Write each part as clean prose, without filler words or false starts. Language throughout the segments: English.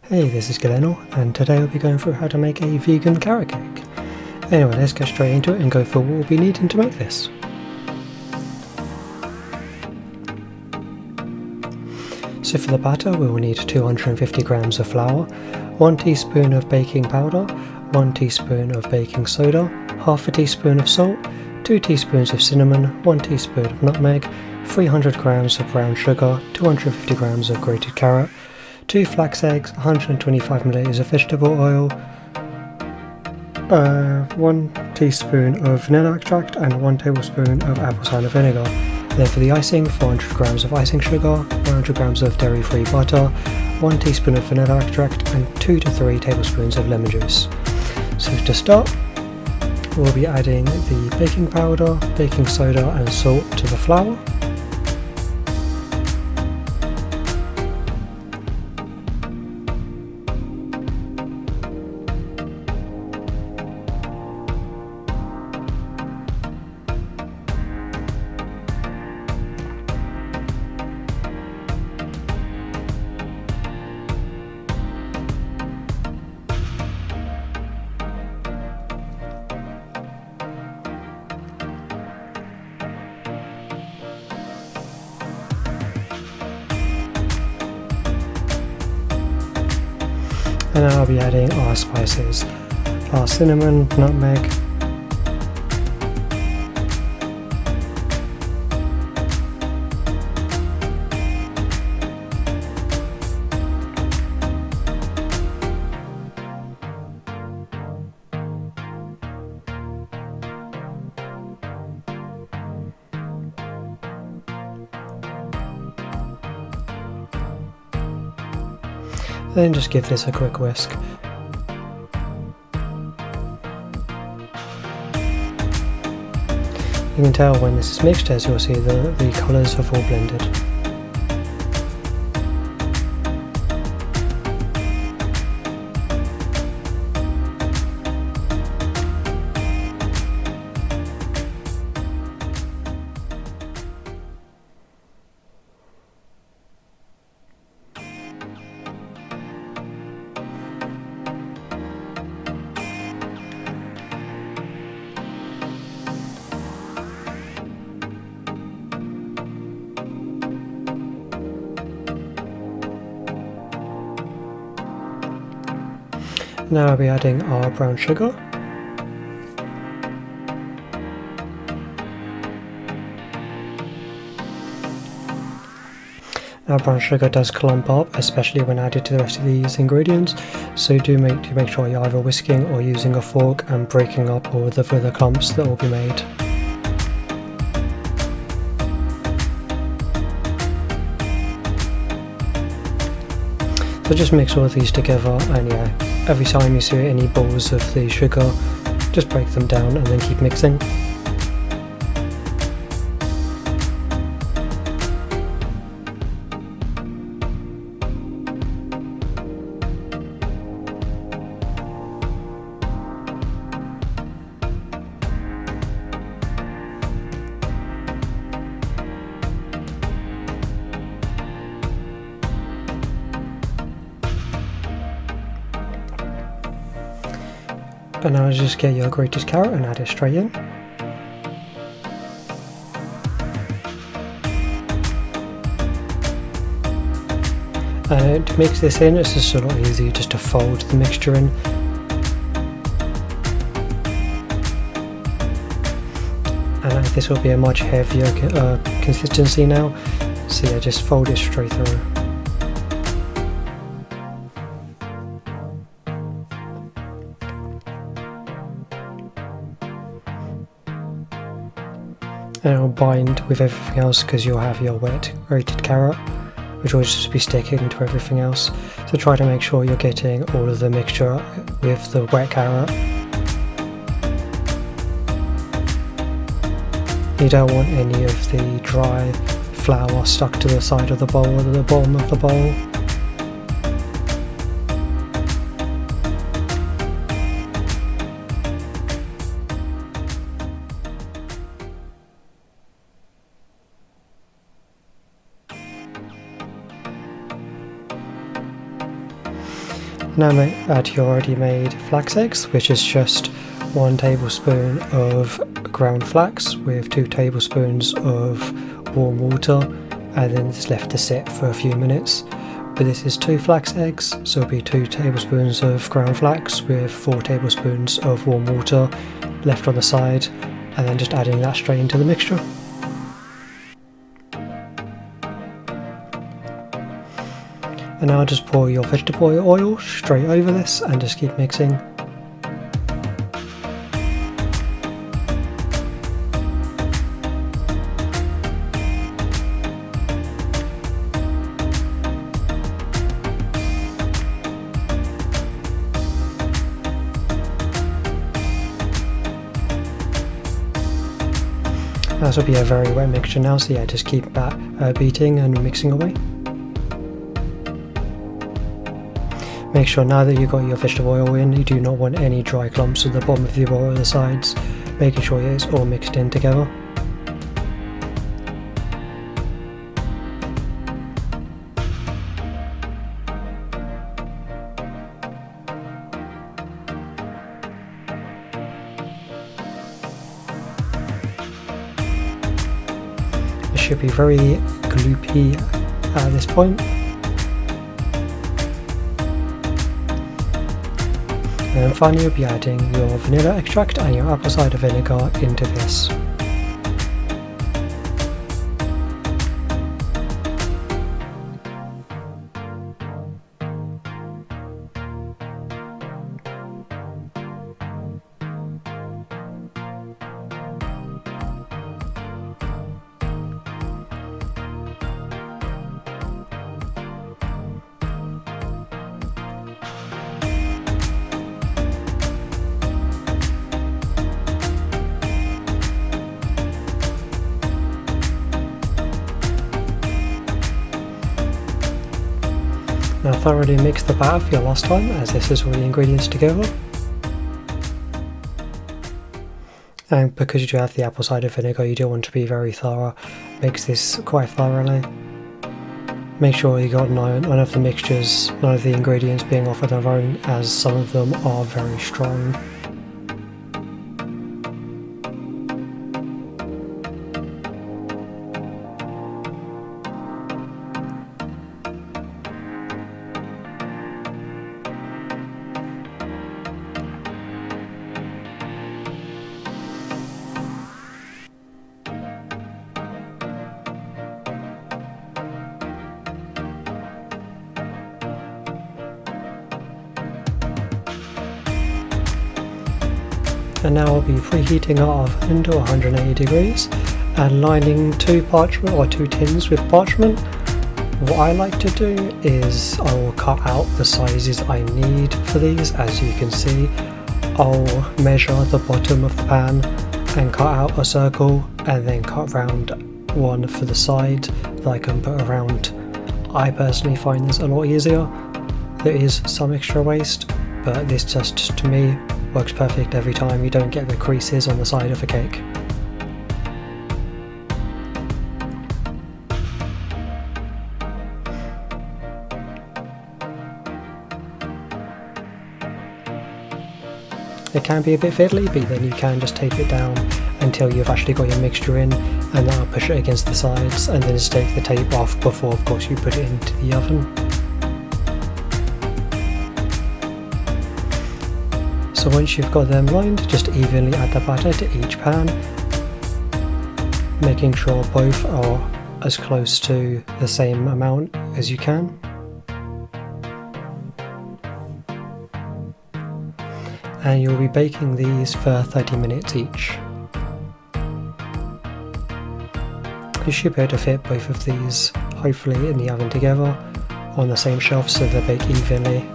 Hey, this is Gelennil, and today we'll be going through how to make a vegan carrot cake. Anyway, let's get straight into it and go through what we'll be needing to make this. So for the batter, we will need 250 grams of flour, 1 teaspoon of baking powder, 1 teaspoon of baking soda, half a teaspoon of salt, 2 teaspoons of cinnamon, 1 teaspoon of nutmeg, 300 grams of brown sugar, 250 grams of grated carrot, 2 flax eggs, 125 ml of vegetable oil, 1 teaspoon of vanilla extract and 1 tablespoon of apple cider vinegar. And then for the icing, 400 grams of icing sugar, 100 grams of dairy-free butter, 1 teaspoon of vanilla extract and 2 to 3 tablespoons of lemon juice. So to start, we'll be adding the baking powder, baking soda and salt to the flour. And then I'll be adding our spices, our cinnamon, nutmeg, then just give this a quick whisk. You can tell when this is mixed, as you'll see the colours have all blended. Now I'll be adding our brown sugar. Now brown sugar does clump up, especially when added to the rest of these ingredients, so do make sure you're either whisking or using a fork and breaking up all the further clumps that will be made. So just mix all of these together, and yeah, every time you see any balls of the sugar, just break them down and then keep mixing. And now just get your grated carrot and add it straight in. And to mix this in, it's just a lot easier just to fold the mixture in. And this will be a much heavier consistency now, so yeah, just fold it straight through. And it will bind with everything else because you'll have your wet grated carrot, which will just be sticking to everything else. So try to make sure you're getting all of the mixture with the wet carrot. You don't want any of the dry flour stuck to the side of the bowl or the bottom of the bowl. Now add your already made flax eggs, which is just 1 tablespoon of ground flax with 2 tablespoons of warm water, and then it's left to sit for a few minutes. But this is 2 flax eggs, so it'll be 2 tablespoons of ground flax with 4 tablespoons of warm water left on the side, and then just adding that straight into the mixture. And now just pour your vegetable oil straight over this and just keep mixing. This will be a very wet mixture now, so yeah, just keep that beating and mixing away. Make sure now that you've got your vegetable oil in, you do not want any dry clumps at the bottom of the oil or the sides, making sure it's all mixed in together. It should be very gloopy at this point. And then finally you'll be adding your vanilla extract and your apple cider vinegar into this. Now thoroughly mix the batter for your last time, as this is all the ingredients together. And because you do have the apple cider vinegar, you do want to be very thorough. Mix this quite thoroughly. Make sure you got none of the mixtures, none of the ingredients being off on their own, as some of them are very strong. And now I'll be preheating our oven to 180 degrees and lining 2 parchment or 2 tins with parchment. What I like to do is I will cut out the sizes I need for these. As you can see, I'll measure the bottom of the pan and cut out a circle, and then cut round one for the side that I can put around. I personally find this a lot easier. There is some extra waste, but this just, to me, works perfect every time. You don't get the creases on the side of a cake. It can be a bit fiddly, but then you can just tape it down until you've actually got your mixture in, and that'll push it against the sides, and then just take the tape off before, of course, you put it into the oven. So once you've got them lined, just evenly add the batter to each pan, making sure both are as close to the same amount as you can. And you'll be baking these for 30 minutes each. You should be able to fit both of these, hopefully, in the oven together on the same shelf so they bake evenly.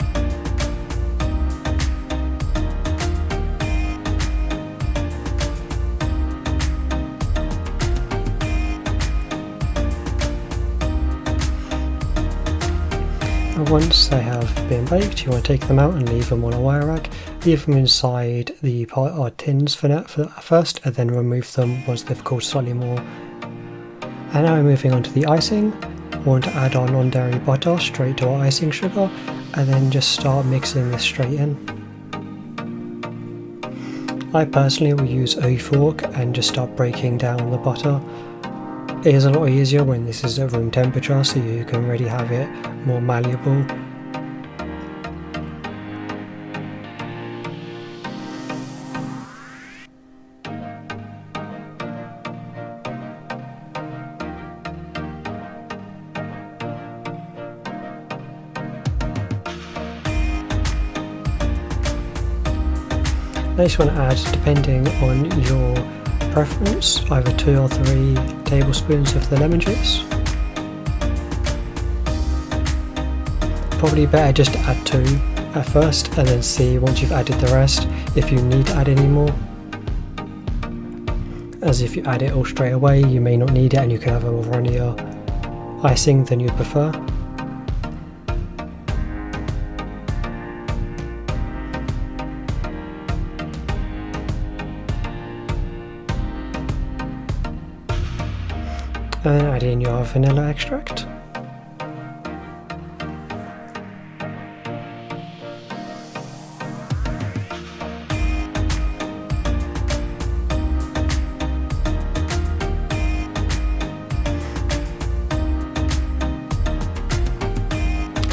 And once they have been baked, you want to take them out and leave them on a wire rack. Leave them inside the tins for first, and then remove them once they've cooled slightly more. And now we're moving on to the icing. We want to add our non-dairy butter straight to our icing sugar, and then just start mixing this straight in. I personally will use a fork and just start breaking down the butter. It is a lot easier when this is at room temperature, so you can really have it more malleable. Now you just want to add, depending on your preference, either 2 or 3 tablespoons of the lemon juice. Probably better just to add 2 at first and then see once you've added the rest if you need to add any more. As if you add it all straight away you may not need it and you can have a runnier icing than you'd prefer. And then add in your vanilla extract.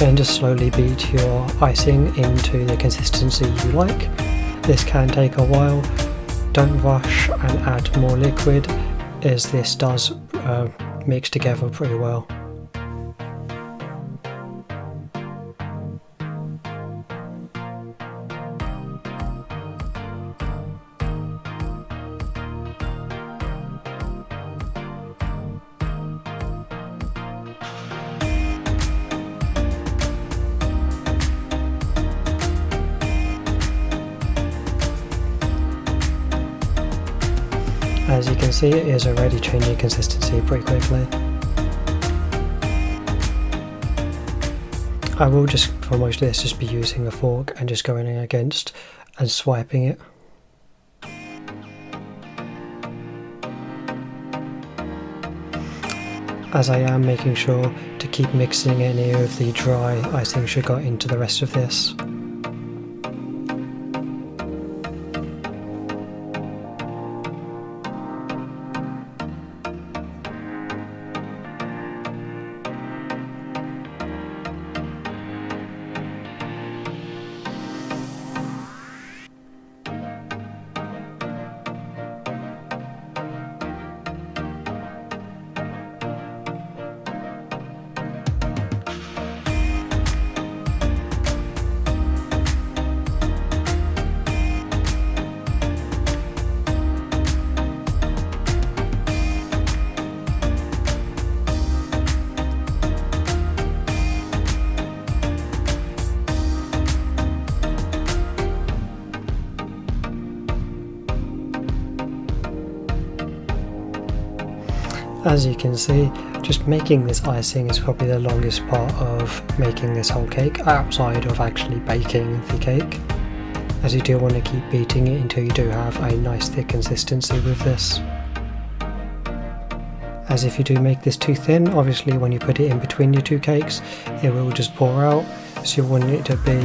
And just slowly beat your icing into the consistency you like. This can take a while. Don't rush and add more liquid, as this does mix together pretty well. As you can see, it is already changing consistency pretty quickly. I will just, for most of this, just be using a fork and just going in against and swiping it. As I am making sure to keep mixing any of the dry icing sugar into the rest of this. As you can see, just making this icing is probably the longest part of making this whole cake, outside of actually baking the cake, as you do want to keep beating it until you do have a nice thick consistency with this. As if you do make this too thin, obviously when you put it in between your 2 cakes it will just pour out, so you want it to be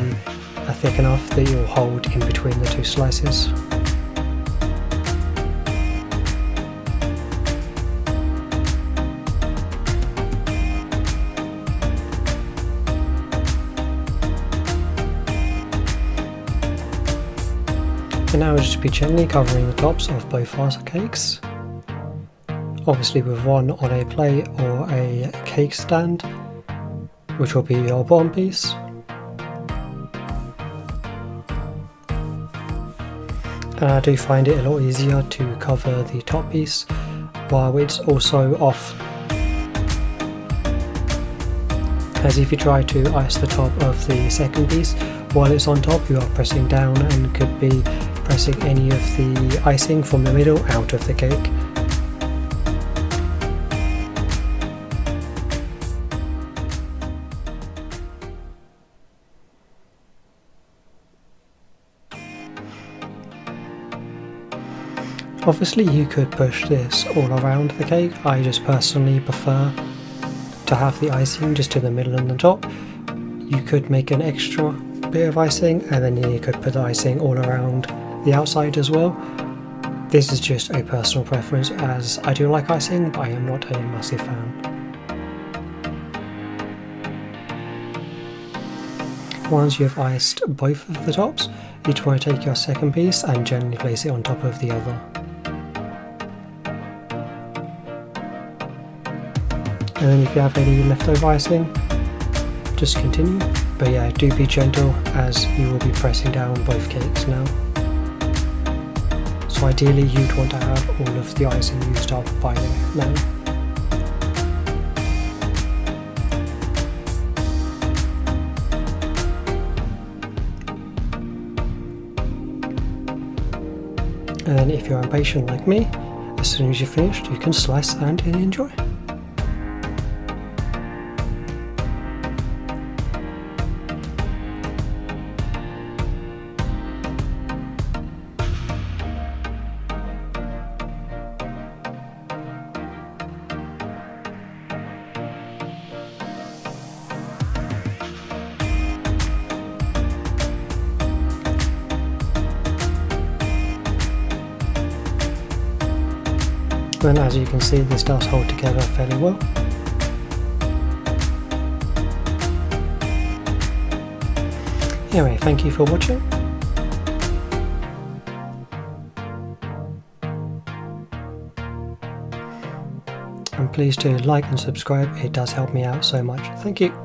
thick enough that it will hold in between the 2 slices. And now we'll just be gently covering the tops of both our cakes, obviously with one on a plate or a cake stand, which will be your bottom piece. And I do find it a lot easier to cover the top piece while it's also off, as if you try to ice the top of the second piece while it's on top, you are pressing down and could be pressing any of the icing from the middle out of the cake. Obviously you could push this all around the cake. I just personally prefer to have the icing just in the middle and the top. You could make an extra bit of icing and then you could put the icing all around the outside as well. This is just a personal preference, as I do like icing, but I am not a massive fan. Once you've iced both of the tops, you just want to take your second piece and gently place it on top of the other. And then if you have any leftover icing, just continue. But yeah, do be gentle as you will be pressing down both cakes now. So ideally you'd want to have all of the icing used up by now. And then if you're impatient like me, as soon as you're finished you can slice and enjoy. And as you can see, this does hold together fairly well. Anyway, thank you for watching. And please do like and subscribe, it does help me out so much. Thank you.